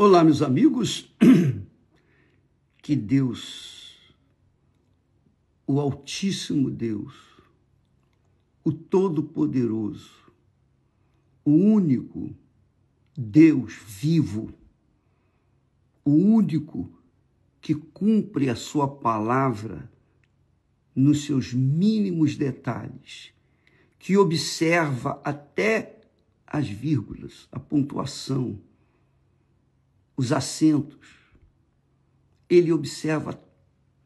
Olá, meus amigos, que Deus, o Altíssimo Deus, o Todo-Poderoso, o único Deus vivo, o único que cumpre a sua palavra nos seus mínimos detalhes, que observa até as vírgulas, a pontuação, os acentos, ele observa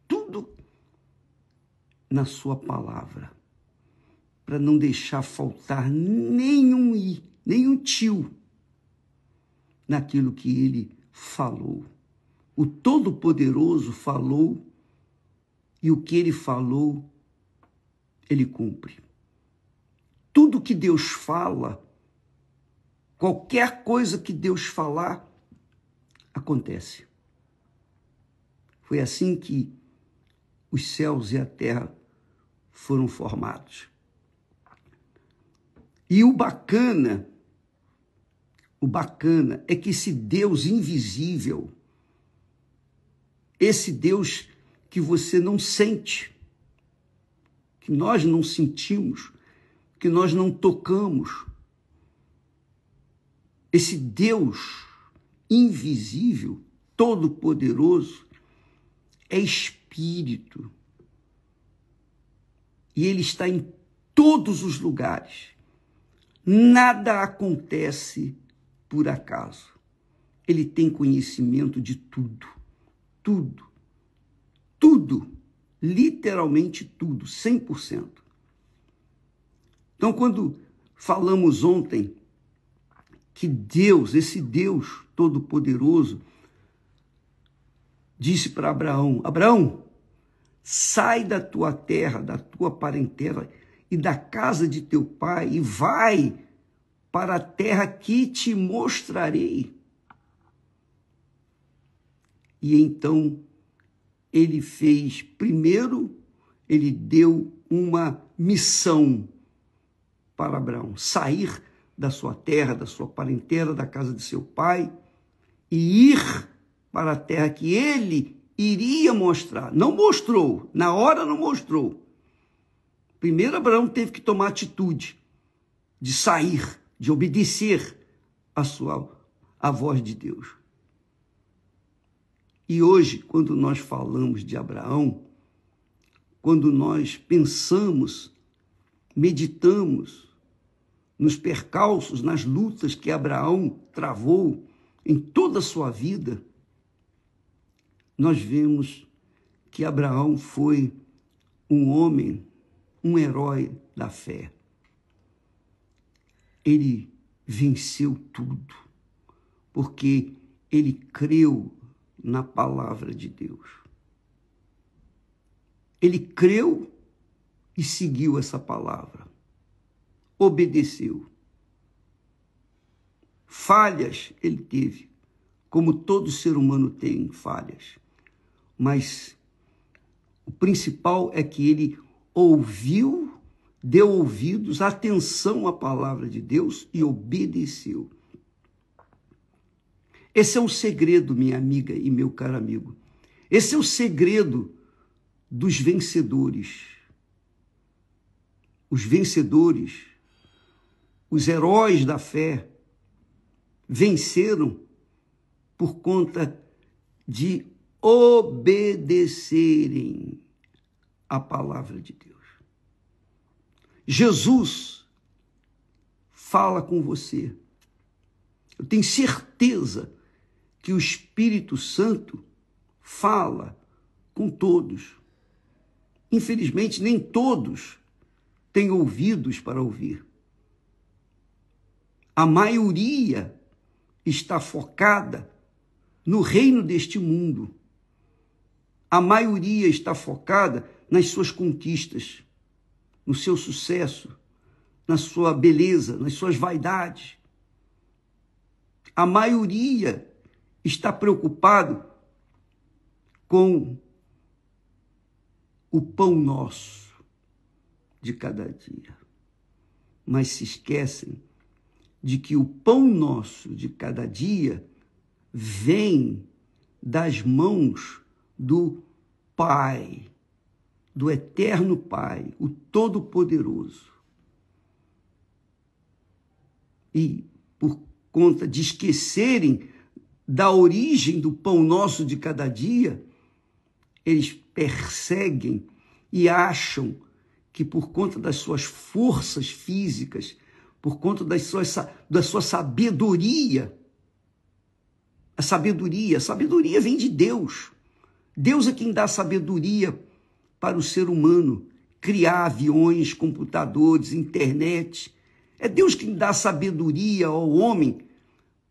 tudo na sua palavra, para não deixar faltar nenhum i, nenhum tio naquilo que ele falou. O Todo-Poderoso falou, e o que ele falou, ele cumpre. Tudo que Deus fala, qualquer coisa que Deus falar, acontece. Foi assim que os céus e a terra foram formados. E o bacana é que esse Deus invisível, esse Deus que você não sente, que nós não sentimos, que nós não tocamos, esse Deus invisível, todo-poderoso, é espírito. E ele está em todos os lugares. Nada acontece por acaso. Ele tem conhecimento de tudo. Tudo. Tudo. Literalmente tudo. 100%. Então, quando falamos ontem que Deus, esse Deus Todo-Poderoso, disse para Abraão: Abraão, sai da tua terra, da tua parentela e da casa de teu pai e vai para a terra que te mostrarei. E então ele fez, primeiro, ele deu uma missão para Abraão: sair da sua terra, da sua parentela, da casa de seu pai e ir para a terra que ele iria mostrar. Não mostrou, na hora não mostrou. Primeiro Abraão teve que tomar atitude de sair, de obedecer a voz de Deus. E hoje, quando nós falamos de Abraão, quando nós pensamos, meditamos nos percalços, nas lutas que Abraão travou em toda a sua vida, nós vemos que Abraão foi um homem, um herói da fé. Ele venceu tudo, porque ele creu na palavra de Deus. Ele creu e seguiu essa palavra. Obedeceu. Falhas ele teve, como todo ser humano tem falhas. Mas o principal é que ele ouviu, deu ouvidos, atenção à palavra de Deus e obedeceu. Esse é o segredo, minha amiga e meu caro amigo. Esse é o segredo dos vencedores. Os vencedores, os heróis da fé, venceram por conta de obedecerem a palavra de Deus. Jesus fala com você. Eu tenho certeza que o Espírito Santo fala com todos. Infelizmente, nem todos têm ouvidos para ouvir. A maioria está focada no reino deste mundo. A maioria está focada nas suas conquistas, no seu sucesso, na sua beleza, nas suas vaidades. A maioria está preocupado com o pão nosso de cada dia. Mas se esquecem de que o pão nosso de cada dia vem das mãos do Pai, do eterno Pai, o Todo-Poderoso. E por conta de esquecerem da origem do pão nosso de cada dia, eles perseguem e acham que por conta das suas forças físicas, por conta da sua sabedoria, a sabedoria vem de Deus. Deus é quem dá sabedoria para o ser humano criar aviões, computadores, internet. É Deus quem dá sabedoria ao homem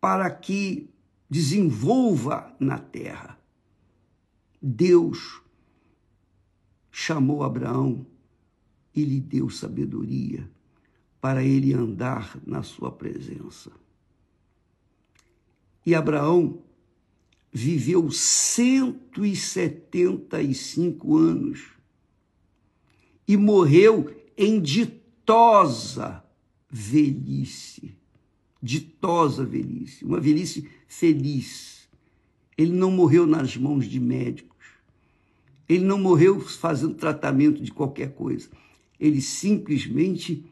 para que desenvolva na terra. Deus chamou Abraão e lhe deu sabedoria para ele andar na sua presença. E Abraão viveu 175 anos e morreu em ditosa velhice. Ditosa velhice, uma velhice feliz. Ele não morreu nas mãos de médicos. Ele não morreu fazendo tratamento de qualquer coisa. Ele simplesmente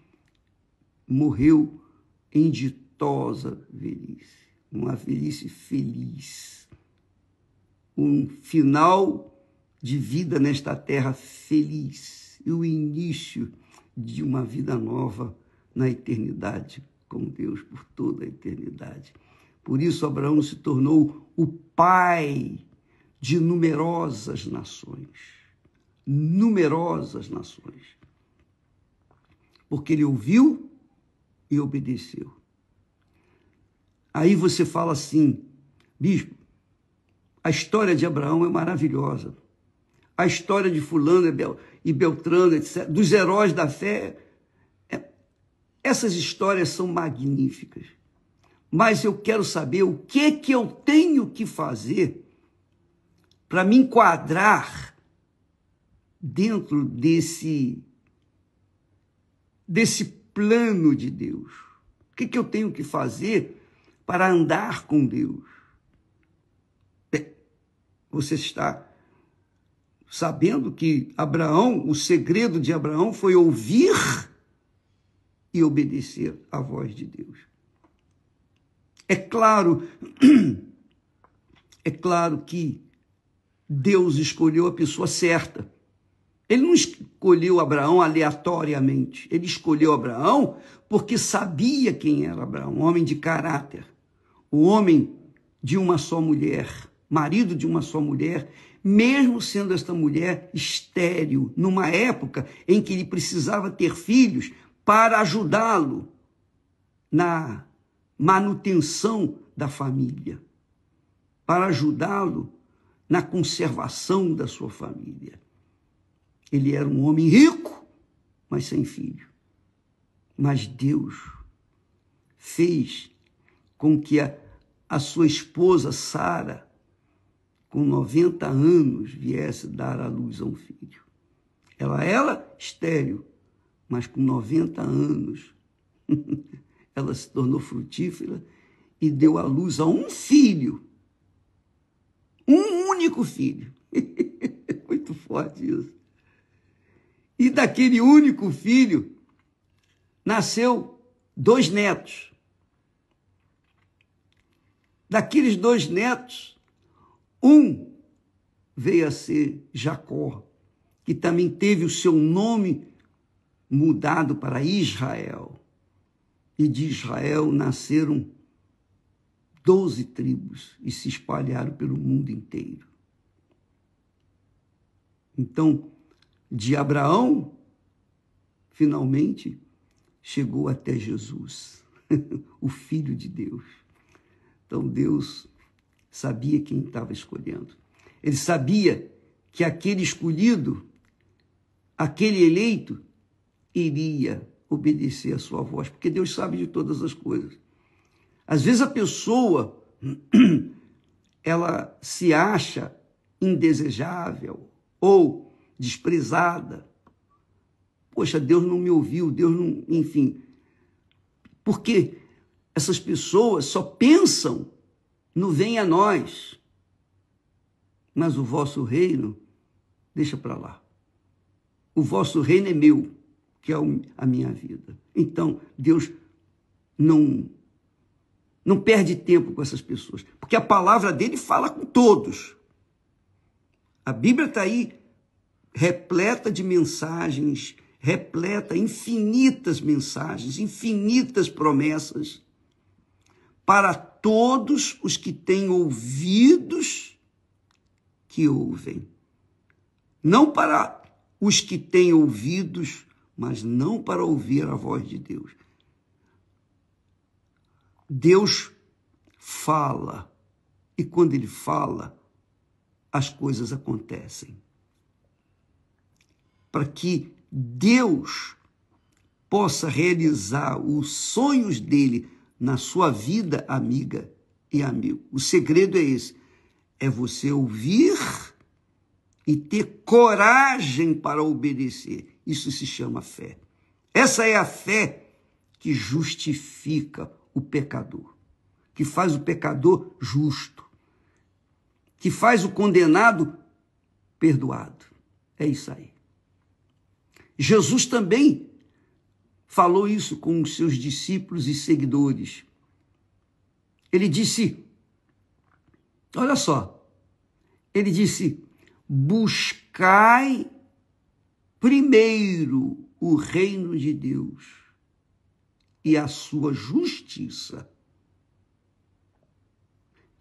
morreu em ditosa velhice. Uma velhice feliz. Um final de vida nesta terra feliz. E o início de uma vida nova na eternidade com Deus por toda a eternidade. Por isso, Abraão se tornou o pai de numerosas nações. Numerosas nações. Porque ele ouviu e obedeceu. Aí você fala assim, bispo, a história de Abraão é maravilhosa. A história de fulano e Beltrano, etc., dos heróis da fé, essas histórias são magníficas. Mas eu quero saber o que eu tenho que fazer para me enquadrar dentro desse plano de Deus. O que eu tenho que fazer para andar com Deus? Você está sabendo que Abraão, o segredo de Abraão foi ouvir e obedecer à voz de Deus. É claro que Deus escolheu a pessoa certa. Ele não escolheu Abraão aleatoriamente. Ele escolheu Abraão porque sabia quem era Abraão, um homem de caráter, o homem de uma só mulher, marido de uma só mulher, mesmo sendo esta mulher estéril, numa época em que ele precisava ter filhos para ajudá-lo na manutenção da família, para ajudá-lo na conservação da sua família. Ele era um homem rico, mas sem filho. Mas Deus fez com que a sua esposa, Sara, com 90 anos, viesse dar à luz a um filho. Ela estéril, mas com 90 anos, ela se tornou frutífera e deu à luz a um filho. Um único filho. Muito forte isso. E daquele único filho, nasceu 2 netos. Daqueles 2 netos, um veio a ser Jacó, que também teve o seu nome mudado para Israel. E de Israel nasceram 12 tribos e se espalharam pelo mundo inteiro. Então, de Abraão, finalmente, chegou até Jesus, o Filho de Deus. Então, Deus sabia quem estava escolhendo. Ele sabia que aquele escolhido, aquele eleito, iria obedecer a sua voz, porque Deus sabe de todas as coisas. Às vezes a pessoa, ela se acha indesejável ou desprezada. Poxa, Deus não me ouviu, Deus não... Enfim, porque essas pessoas só pensam não vem a nós, mas o vosso reino deixa para lá. O vosso reino é meu, que é a minha vida. Então, Deus não perde tempo com essas pessoas, porque a palavra dele fala com todos. A Bíblia está aí repleta de mensagens, repleta infinitas mensagens, infinitas promessas para todos os que têm ouvidos que ouvem. Não para os que têm ouvidos, mas não para ouvir a voz de Deus. Deus fala, e quando ele fala, as coisas acontecem. Para que Deus possa realizar os sonhos dele na sua vida, amiga e amigo. O segredo é esse, é você ouvir e ter coragem para obedecer. Isso se chama fé. Essa é a fé que justifica o pecador, que faz o pecador justo, que faz o condenado perdoado. É isso aí. Jesus também falou isso com os seus discípulos e seguidores. Ele disse, olha só, ele disse, buscai primeiro o reino de Deus e a sua justiça,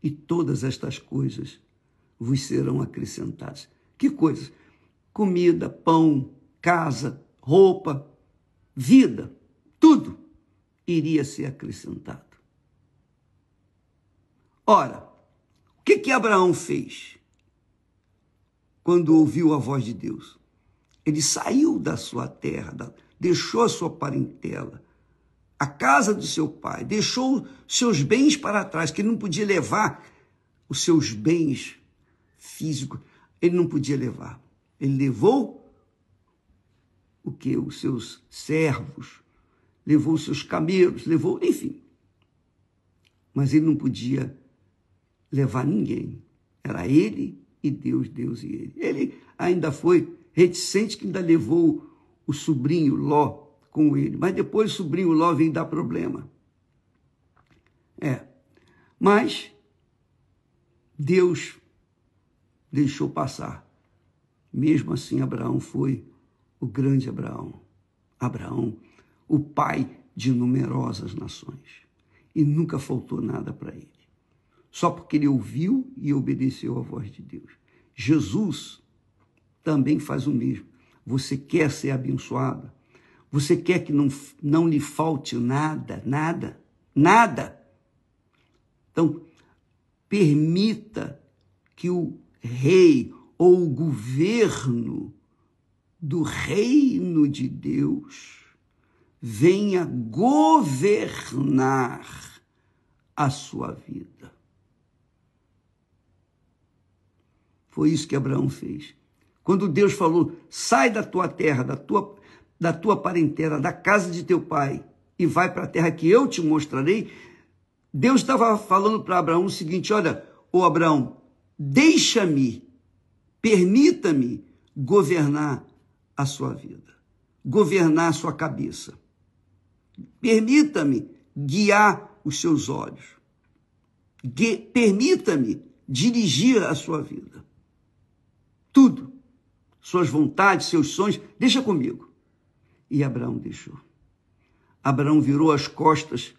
e todas estas coisas vos serão acrescentadas. Que coisas? Comida, pão, casa, roupa, vida, tudo iria ser acrescentado. Ora, o que Abraão fez quando ouviu a voz de Deus? Ele saiu da sua terra, deixou a sua parentela, a casa do seu pai, deixou seus bens para trás, que ele não podia levar os seus bens físicos, ele não podia levar. Ele levou o que? Os seus servos, levou os seus camelos, levou, enfim. Mas ele não podia levar ninguém. Era ele e Deus, Deus e ele. Ele ainda foi reticente, que ainda levou o sobrinho Ló com ele. Mas depois o sobrinho Ló veio dar problema. Mas Deus deixou passar. Mesmo assim, Abraão foi o grande Abraão. Abraão, o pai de numerosas nações. E nunca faltou nada para ele. Só porque ele ouviu e obedeceu à voz de Deus. Jesus também faz o mesmo. Você quer ser abençoado? Você quer que não lhe falte nada? Nada? Nada? Então, permita que o rei ou o governo do reino de Deus venha governar a sua vida. Foi isso que Abraão fez. Quando Deus falou, sai da tua terra, da tua parentela, da casa de teu pai, e vai para a terra que eu te mostrarei, Deus estava falando para Abraão o seguinte, olha, ô Abraão, deixa-me, permita-me governar a sua vida, governar a sua cabeça. Permita-me guiar os seus olhos. Permita-me dirigir a sua vida. Tudo, suas vontades, seus sonhos, deixa comigo. E Abraão deixou. Abraão virou as costas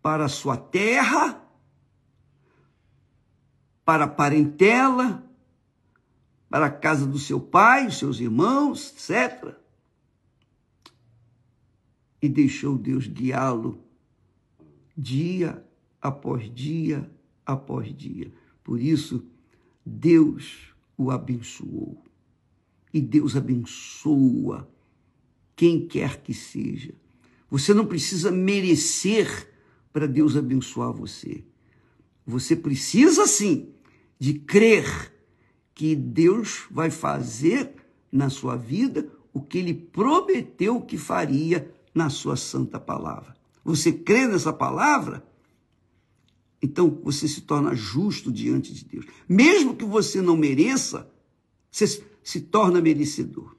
para a sua terra, para a parentela, para a casa do seu pai, os seus irmãos, etc. E deixou Deus guiá-lo dia após dia após dia. Por isso, Deus o abençoou. E Deus abençoa quem quer que seja. Você não precisa merecer para Deus abençoar você. Você precisa, sim, de crer que Deus vai fazer na sua vida o que Ele prometeu que faria na sua santa palavra. Você crê nessa palavra? Então você se torna justo diante de Deus. Mesmo que você não mereça, você se torna merecedor.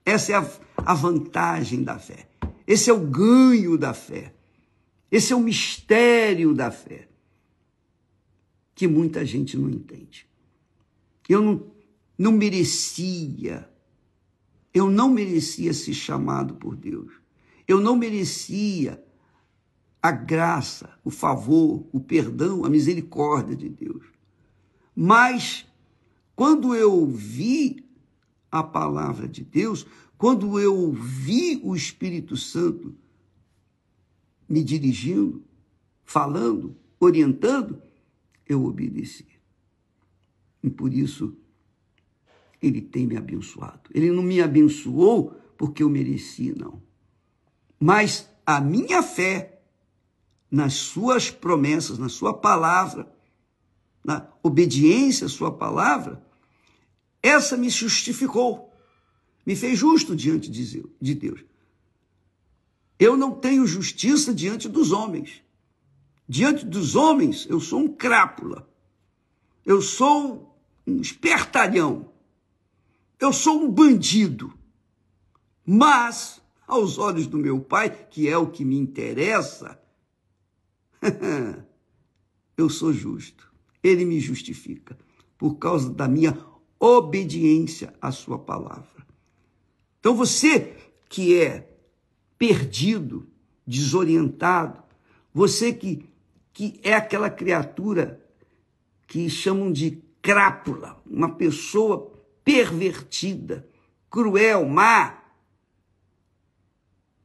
Essa é a vantagem da fé. Esse é o ganho da fé. Esse é o mistério da fé, que muita gente não entende. Eu não merecia ser chamado por Deus. Eu não merecia a graça, o favor, o perdão, a misericórdia de Deus. Mas, quando eu ouvi a palavra de Deus, quando eu ouvi o Espírito Santo me dirigindo, falando, orientando, eu obedeci. E por isso, ele tem me abençoado. Ele não me abençoou porque eu mereci, não. Mas a minha fé nas suas promessas, na sua palavra, na obediência à sua palavra, essa me justificou, me fez justo diante de Deus. Eu não tenho justiça diante dos homens. Diante dos homens, eu sou um crápula. Eu sou um espertalhão. Eu sou um bandido. Mas, aos olhos do meu Pai, que é o que me interessa, eu sou justo. Ele me justifica por causa da minha obediência à sua palavra. Então você que é perdido, desorientado, você que é aquela criatura que chamam de crápula, uma pessoa pervertida, cruel, má.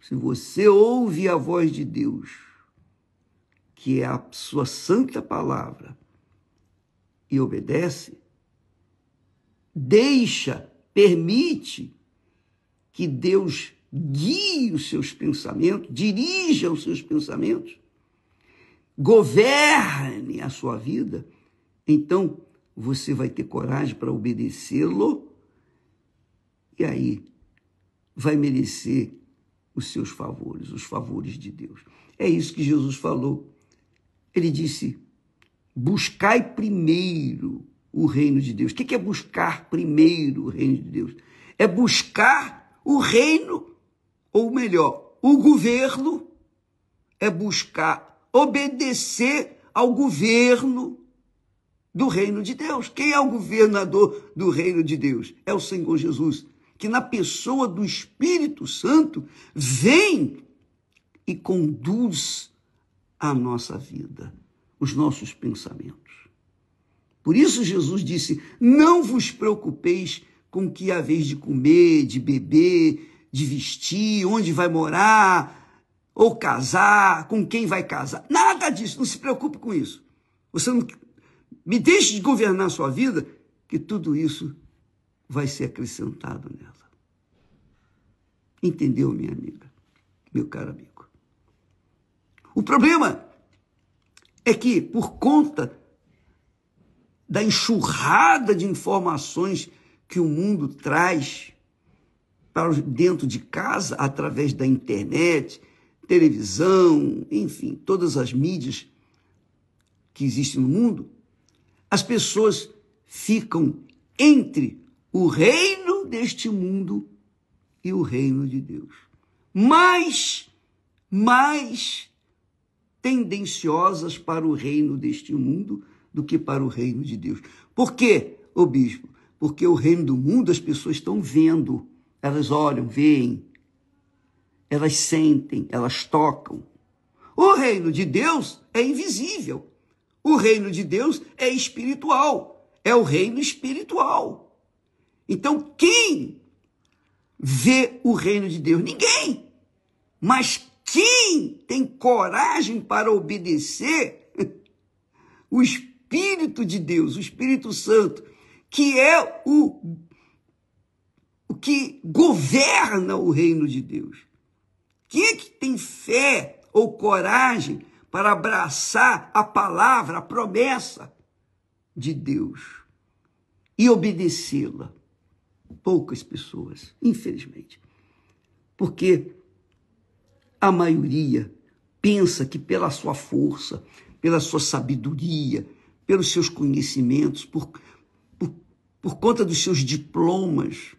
Se você ouve a voz de Deus, que é a sua santa palavra, e obedece, permite que Deus guie os seus pensamentos, dirija os seus pensamentos, governe a sua vida, então você vai ter coragem para obedecê-lo e aí vai merecer os seus favores, os favores de Deus. É isso que Jesus falou. Ele disse, buscai primeiro o reino de Deus. O que é buscar primeiro o reino de Deus? É buscar o reino, ou melhor, o governo, é buscar obedecer ao governo do reino de Deus. Quem é o governador do reino de Deus? É o Senhor Jesus, que na pessoa do Espírito Santo vem e conduz a nossa vida, os nossos pensamentos. Por isso Jesus disse, não vos preocupeis com o que haveis de comer, de beber, de vestir, onde vai morar, ou casar, com quem vai casar. Nada disso, não se preocupe com isso. Você não me deixe de governar a sua vida, que tudo isso vai ser acrescentado nela. Entendeu, minha amiga? Meu caro amigo. O problema é que, por conta da enxurrada de informações que o mundo traz para dentro de casa, através da internet, televisão, enfim, todas as mídias que existem no mundo, as pessoas ficam entre o reino deste mundo e o reino de Deus. Mais tendenciosas para o reino deste mundo do que para o reino de Deus. Por quê, ô bispo? Porque o reino do mundo as pessoas estão vendo, elas olham, veem, elas sentem, elas tocam. O reino de Deus é invisível. O reino de Deus é espiritual, é o reino espiritual. Então, quem vê o reino de Deus? Ninguém. Mas quem tem coragem para obedecer o Espírito de Deus, o Espírito Santo, que é o que governa o reino de Deus? Quem é que tem fé ou coragem para abraçar a palavra, a promessa de Deus e obedecê-la? Poucas pessoas, infelizmente. Porque a maioria pensa que pela sua força, pela sua sabedoria, pelos seus conhecimentos, por conta dos seus diplomas,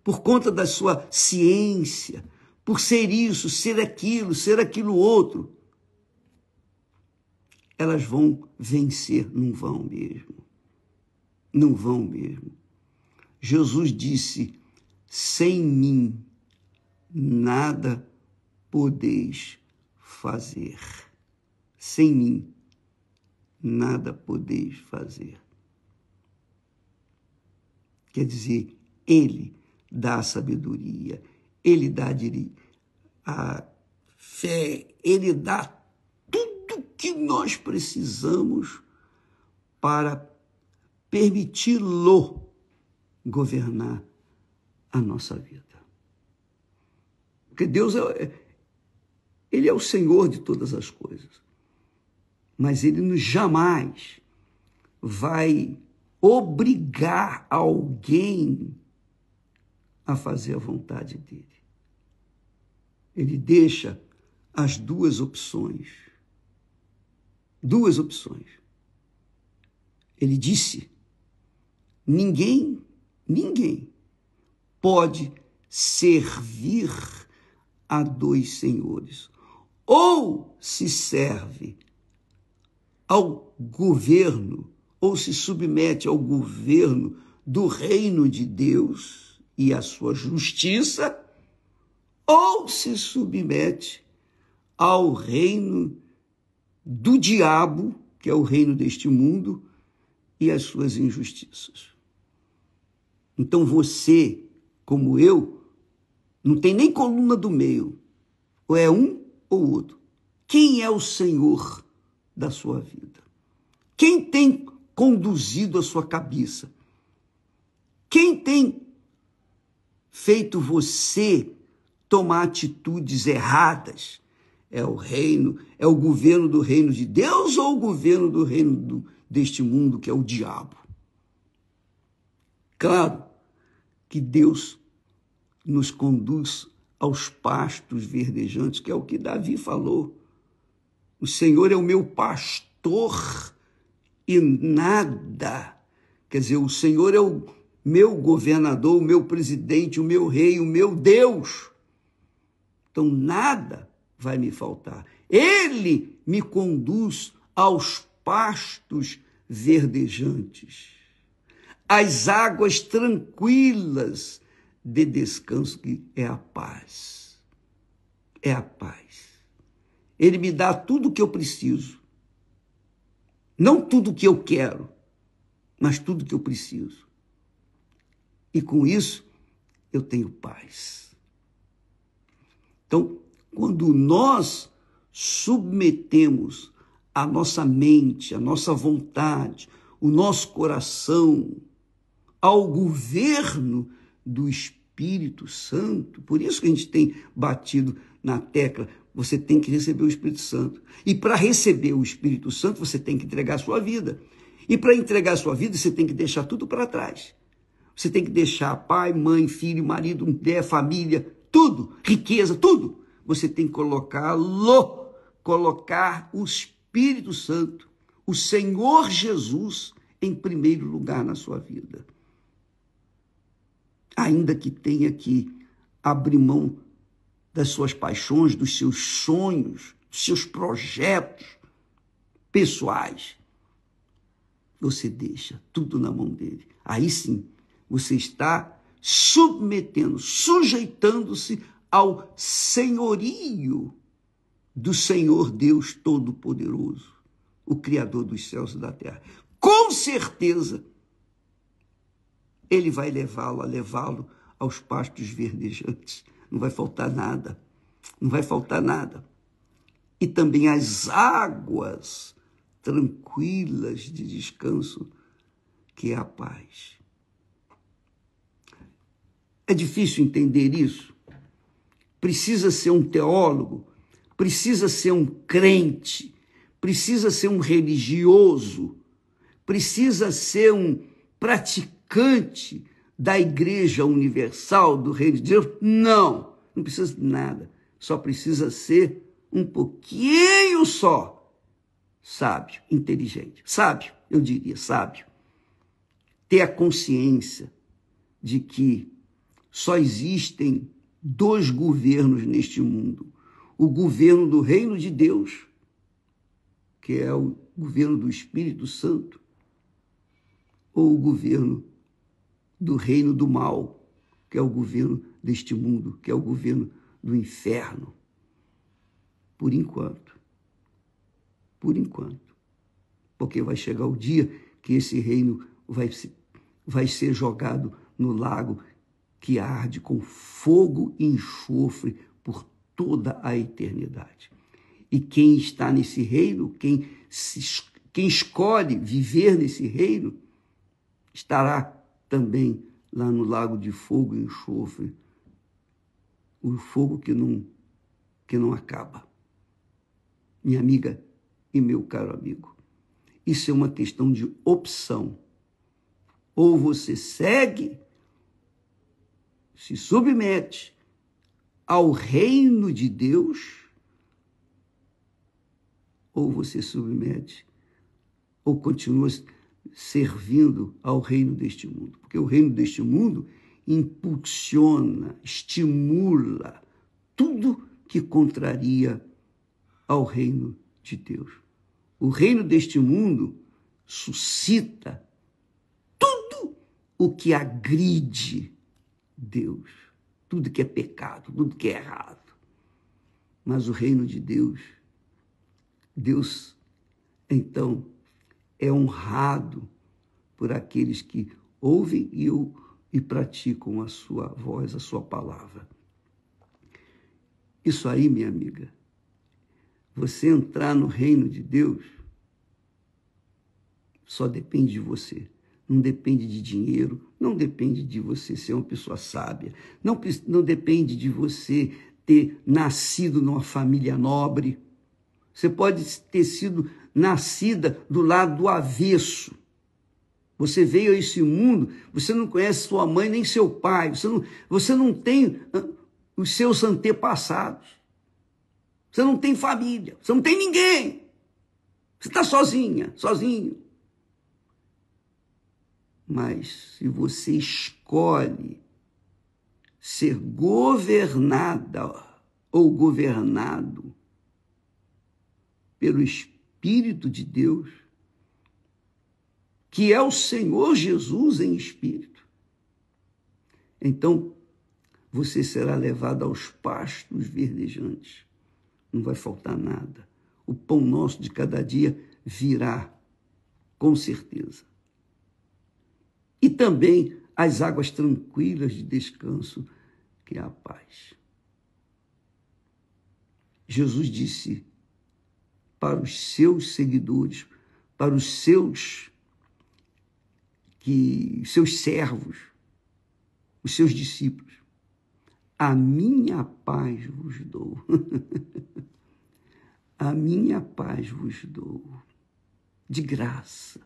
por conta da sua ciência, por ser isso, ser aquilo outro, elas vão vencer, não vão mesmo. Não vão mesmo. Jesus disse: sem mim nada podeis fazer. Sem mim nada podeis fazer. Quer dizer, Ele dá a sabedoria, Ele dá a fé, Ele dá tudo que nós precisamos para permiti-lo governar a nossa vida. Porque Deus Ele é o Senhor de todas as coisas, mas Ele jamais vai obrigar alguém a fazer a vontade dele. Ele deixa as duas opções. Duas opções. Ele disse: ninguém pode servir a dois senhores. Ou se serve ao governo, ou se submete ao governo do reino de Deus e à sua justiça, ou se submete ao reino do diabo, que é o reino deste mundo, e às suas injustiças. Então você, como eu, não tem nem coluna do meio, ou é um ou outro. Quem é o Senhor da sua vida? Quem tem conduzido a sua cabeça? Quem tem feito você tomar atitudes erradas? É o reino, é o governo do reino de Deus ou o governo do reino deste mundo, que é o diabo? Claro que Deus nos conduz aos pastos verdejantes, que é o que Davi falou. O Senhor é o meu pastor e nada. Quer dizer, o Senhor é o meu governador, o meu presidente, o meu rei, o meu Deus. Então nada vai me faltar. Ele me conduz aos pastos verdejantes, às águas tranquilas de descanso, que é a paz. É a paz. Ele me dá tudo o que eu preciso. Não tudo o que eu quero, mas tudo o que eu preciso. E com isso, eu tenho paz. Então, quando nós submetemos a nossa mente, a nossa vontade, o nosso coração ao governo do Espírito Santo, por isso que a gente tem batido na tecla, você tem que receber o Espírito Santo. E para receber o Espírito Santo, você tem que entregar a sua vida. E para entregar a sua vida, você tem que deixar tudo para trás. Você tem que deixar pai, mãe, filho, marido, mulher, família, tudo, riqueza, tudo. Você tem que colocar o Espírito Santo, o Senhor Jesus, em primeiro lugar na sua vida. Ainda que tenha que abrir mão das suas paixões, dos seus sonhos, dos seus projetos pessoais, você deixa tudo na mão dele. Aí sim, você está submetendo, sujeitando-se ao senhorio do Senhor Deus Todo-Poderoso, o Criador dos céus e da terra. Com certeza, ele vai levá-lo aos pastos verdejantes. Não vai faltar nada. Não vai faltar nada. E também as águas tranquilas de descanso, que é a paz. É difícil entender isso. Precisa ser um teólogo, precisa ser um crente, precisa ser um religioso, precisa ser um praticante da Igreja Universal, do Reino de Deus? Não precisa de nada. Só precisa ser um pouquinho só sábio, inteligente. Sábio, eu diria, sábio. Ter a consciência de que só existem dois governos neste mundo. O governo do reino de Deus, que é o governo do Espírito Santo, ou o governo do reino do mal, que é o governo deste mundo, que é o governo do inferno. Por enquanto. Por enquanto. Porque vai chegar o dia que esse reino vai ser jogado no lago que arde com fogo e enxofre por toda a eternidade. E quem está nesse reino, quem escolhe viver nesse reino, estará também lá no lago de fogo e enxofre, o fogo que não acaba. Minha amiga e meu caro amigo, isso é uma questão de opção. Ou você segue, se submete ao reino de Deus, ou você submete, ou continua servindo ao reino deste mundo. Porque o reino deste mundo impulsiona, estimula tudo que contraria ao reino de Deus. O reino deste mundo suscita tudo o que agride Deus, tudo que é pecado, tudo que é errado. Mas o reino de Deus, então, é honrado por aqueles que ouvem e praticam a sua voz, a sua palavra. Isso aí, minha amiga, você entrar no reino de Deus só depende de você. Não depende de dinheiro, não depende de você ser uma pessoa sábia, não depende de você ter nascido numa família nobre. Você pode ter sido nascida do lado do avesso. Você veio a esse mundo, você não conhece sua mãe nem seu pai, você não tem os seus antepassados. Você não tem família, você não tem ninguém. Você está sozinha, sozinho. Mas se você escolhe ser governada ou governado pelo Espírito de Deus, que é o Senhor Jesus em espírito, então você será levado aos pastos verdejantes. Não vai faltar nada. O pão nosso de cada dia virá, com certeza. E também as águas tranquilas de descanso, que é a paz. Jesus disse para os seus seguidores, para os seus servos, os seus discípulos: a minha paz vos dou. A minha paz vos dou, de graça.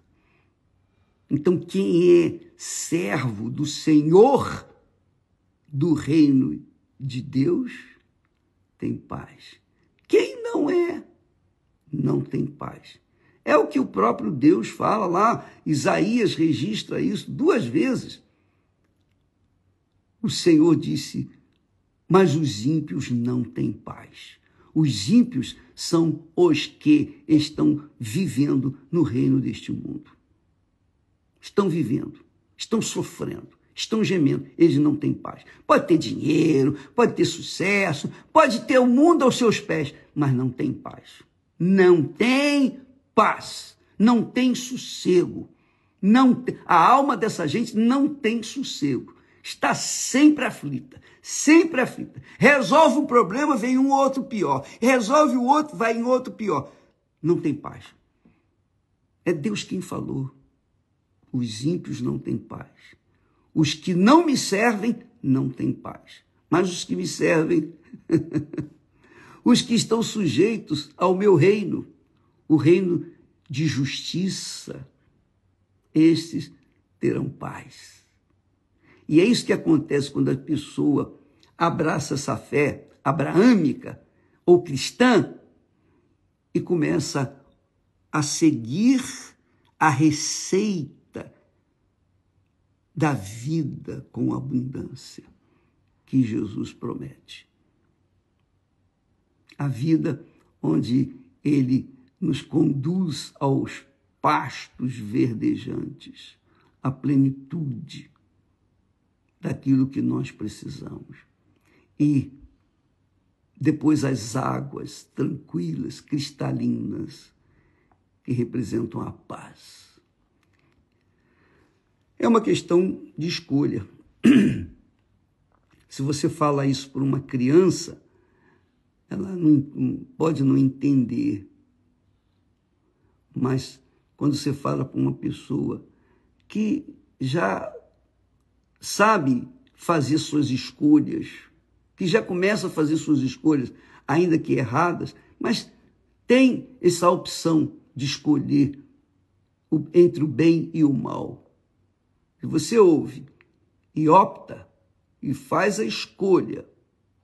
Então, quem é servo do Senhor do reino de Deus tem paz. Quem não é, não tem paz. É o que o próprio Deus fala lá. Isaías registra isso 2 vezes. O Senhor disse: mas os ímpios não têm paz. Os ímpios são os que estão vivendo no reino deste mundo. Estão vivendo, estão sofrendo, estão gemendo. Eles não têm paz. Pode ter dinheiro, pode ter sucesso, pode ter o mundo aos seus pés, mas não tem paz. Não tem paz, não tem sossego. A alma dessa gente não tem sossego. Está sempre aflita, sempre aflita. Resolve um problema, vem um outro pior. Resolve o outro, vai em outro pior. Não tem paz. É Deus quem falou. Os ímpios não têm paz. Os que não me servem não têm paz. Mas os que me servem, os que estão sujeitos ao meu reino, o reino de justiça, estes terão paz. E é isso que acontece quando a pessoa abraça essa fé abraâmica ou cristã e começa a seguir a receita da vida com abundância que Jesus promete. A vida onde ele nos conduz aos pastos verdejantes, à plenitude daquilo que nós precisamos. E depois as águas tranquilas, cristalinas, que representam a paz. É uma questão de escolha. Se você fala isso para uma criança, ela pode não entender. Mas quando você fala para uma pessoa que já sabe fazer suas escolhas, que já começa a fazer suas escolhas, ainda que erradas, mas tem essa opção de escolher entre o bem e o mal. Se você ouve e opta e faz a escolha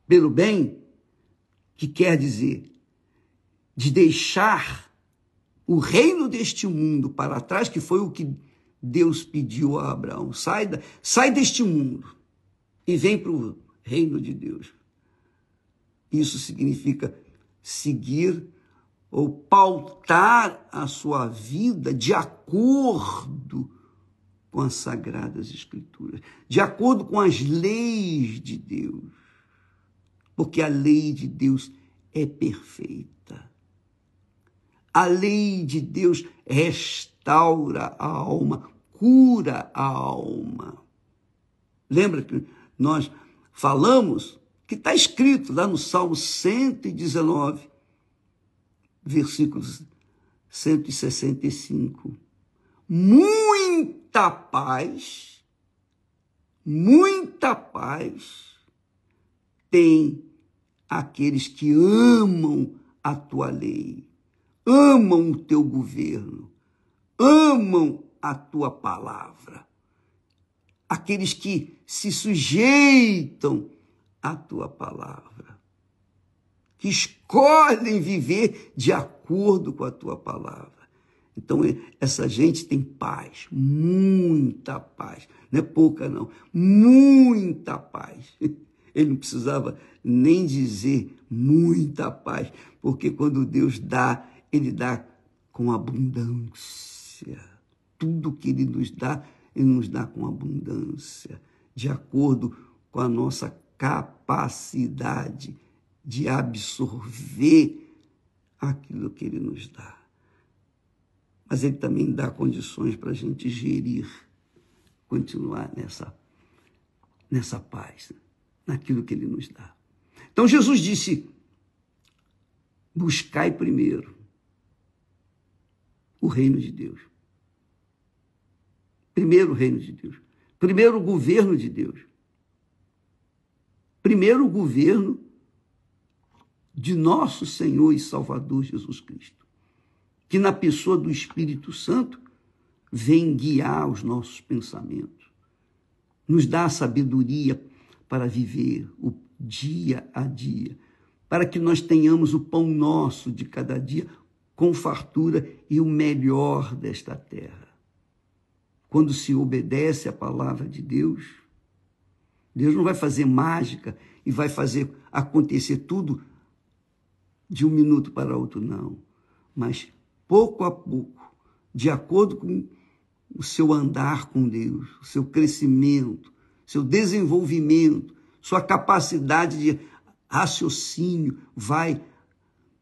pelo bem, que quer dizer de deixar o reino deste mundo para trás, que foi o que Deus pediu a Abraão. Sai deste mundo e vem para o reino de Deus. Isso significa seguir ou pautar a sua vida de acordo com as Sagradas Escrituras, de acordo com as leis de Deus, porque a lei de Deus é perfeita. A lei de Deus restaura a alma, cura a alma. Lembra que nós falamos que está escrito lá no Salmo 119, versículos 165. Muita paz tem aqueles que amam a tua lei, amam o teu governo, amam a tua palavra. Aqueles que se sujeitam à tua palavra, que escolhem viver de acordo com a tua palavra. Então, essa gente tem paz, muita paz. Não é pouca, não. Muita paz. Ele não precisava nem dizer muita paz, porque quando Deus dá, ele dá com abundância. Tudo que ele nos dá com abundância, de acordo com a nossa capacidade de absorver aquilo que ele nos dá. Mas ele também dá condições para a gente gerir, continuar nessa paz, naquilo que ele nos dá. Então Jesus disse: buscai primeiro o reino de Deus. Primeiro o reino de Deus. Primeiro o governo de Deus. Primeiro o governo de nosso Senhor e Salvador Jesus Cristo, que na pessoa do Espírito Santo vem guiar os nossos pensamentos, nos dá a sabedoria para viver o dia a dia, para que nós tenhamos o pão nosso de cada dia com fartura e o melhor desta terra. Quando se obedece à palavra de Deus, Deus não vai fazer mágica e vai fazer acontecer tudo de um minuto para outro, não. Mas pouco a pouco, de acordo com o seu andar com Deus, o seu crescimento, seu desenvolvimento, sua capacidade de raciocínio vai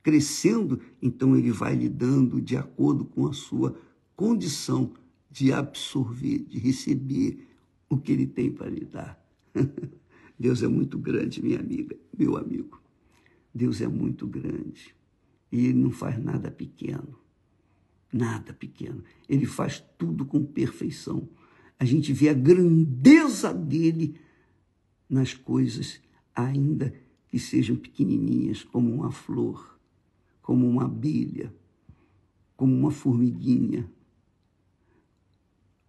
crescendo, então ele vai lhe dando de acordo com a sua condição de absorver, de receber o que ele tem para lhe dar. Deus é muito grande, minha amiga, meu amigo. Deus é muito grande e ele não faz nada pequeno. Nada pequeno. Ele faz tudo com perfeição. A gente vê a grandeza dele nas coisas, ainda que sejam pequenininhas, como uma flor, como uma abelha, como uma formiguinha,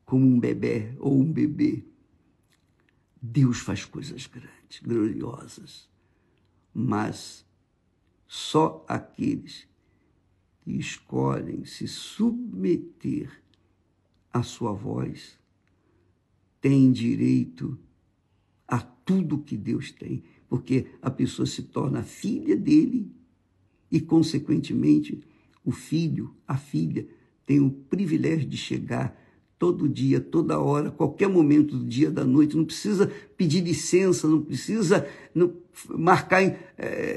como um bebê ou um bebê. Deus faz coisas grandes, gloriosas, mas só aqueles que escolhem se submeter à sua voz têm direito a tudo que Deus tem, porque a pessoa se torna filha dele e, consequentemente, o filho, a filha, tem o privilégio de chegar todo dia, toda hora, qualquer momento do dia, da noite, não precisa pedir licença, não precisa marcar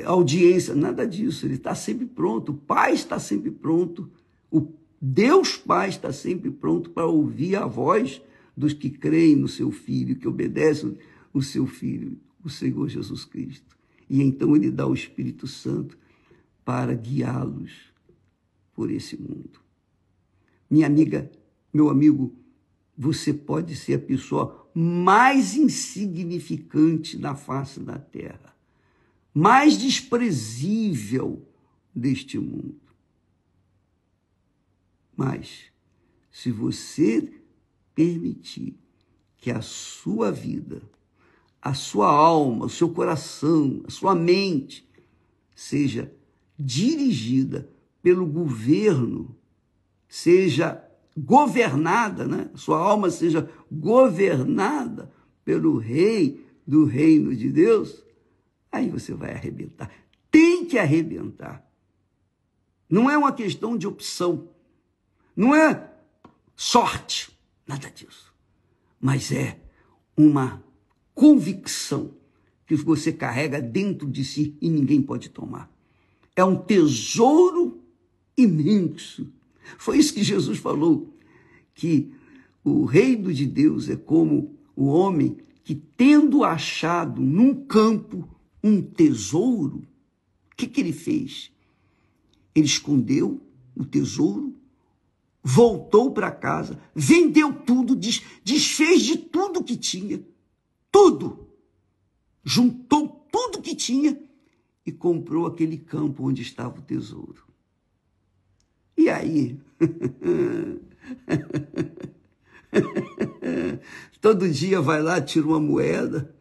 audiência, nada disso, ele está sempre pronto, o Pai está sempre pronto, o Deus Pai está sempre pronto para ouvir a voz dos que creem no seu Filho, que obedecem o seu Filho, o Senhor Jesus Cristo. E então ele dá o Espírito Santo para guiá-los por esse mundo. Minha amiga, meu amigo, você pode ser a pessoa mais insignificante na face da terra, mais desprezível deste mundo. Mas, se você permitir que a sua vida, a sua alma, o seu coração, a sua mente seja dirigida pelo governo, seja governada, né? Sua alma seja governada pelo rei do reino de Deus, aí você vai arrebentar. Tem que arrebentar. Não é uma questão de opção, não é sorte, nada disso. Mas é uma convicção que você carrega dentro de si e ninguém pode tomar. É um tesouro imenso. Foi isso que Jesus falou, que o reino de Deus é como o homem que, tendo achado num campo um tesouro, o que ele fez? Ele escondeu o tesouro, voltou para casa, vendeu tudo, desfez de tudo que tinha, tudo, juntou tudo que tinha e comprou aquele campo onde estava o tesouro. E aí? Todo dia vai lá, tira uma moeda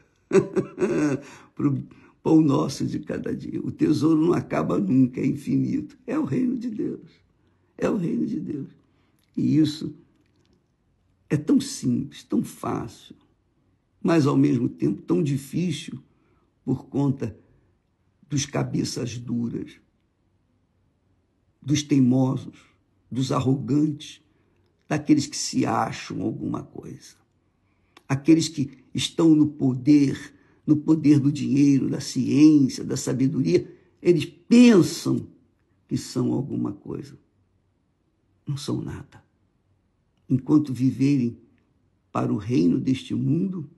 para o pão nosso de cada dia. O tesouro não acaba nunca, é infinito. É o reino de Deus. É o reino de Deus. E isso é tão simples, tão fácil, mas ao mesmo tempo tão difícil por conta dos cabeças duras, dos teimosos, dos arrogantes, daqueles que se acham alguma coisa, aqueles que estão no poder do dinheiro, da ciência, da sabedoria, eles pensam que são alguma coisa. Não são nada. Enquanto viverem para o reino deste mundo,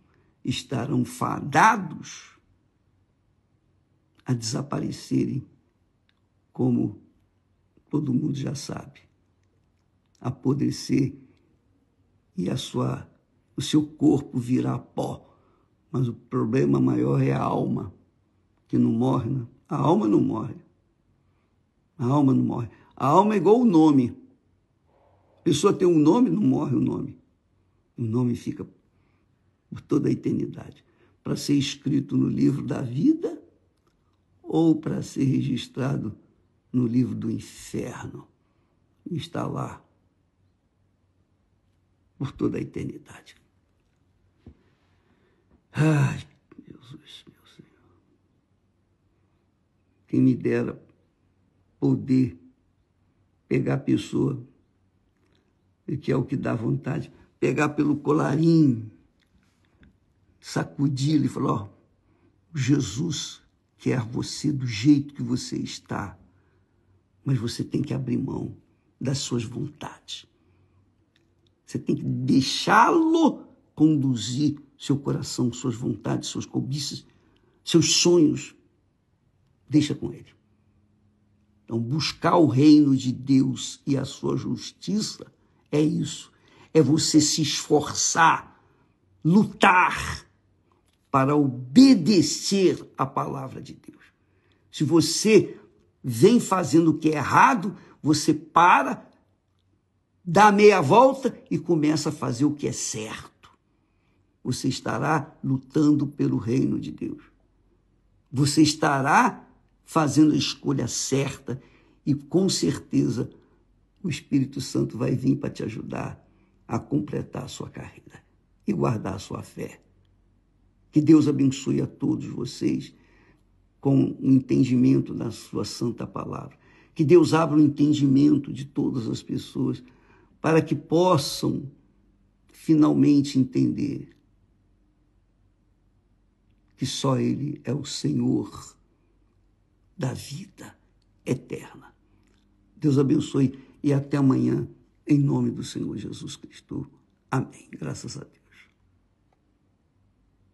estarão fadados a desaparecerem, como todo mundo já sabe, apodrecer e o seu corpo virar pó. Mas o problema maior é a alma, que não morre, né? A alma não morre. A alma não morre. A alma é igual o nome. A pessoa tem um nome, não morre o nome. O nome fica por toda a eternidade, para ser escrito no livro da vida ou para ser registrado no livro do inferno. E está lá por toda a eternidade. Ai, Jesus, meu Senhor. Quem me dera poder pegar a pessoa, que é o que dá vontade, pegar pelo colarinho, sacudir-lhe e falar, ó, Jesus quer você do jeito que você está, mas você tem que abrir mão das suas vontades. Você tem que deixá-lo conduzir seu coração, suas vontades, suas cobiças, seus sonhos. Deixa com ele. Então, buscar o reino de Deus e a sua justiça é isso. É você se esforçar, lutar para obedecer a palavra de Deus. Se você vem fazendo o que é errado, você para, dá meia volta e começa a fazer o que é certo. Você estará lutando pelo reino de Deus. Você estará fazendo a escolha certa e com certeza o Espírito Santo vai vir para te ajudar a completar a sua carreira e guardar a sua fé. Que Deus abençoe a todos vocês com o entendimento da sua santa palavra. Que Deus abra o entendimento de todas as pessoas para que possam finalmente entender que só Ele é o Senhor da vida eterna. Deus abençoe e até amanhã, em nome do Senhor Jesus Cristo. Amém. Graças a Deus.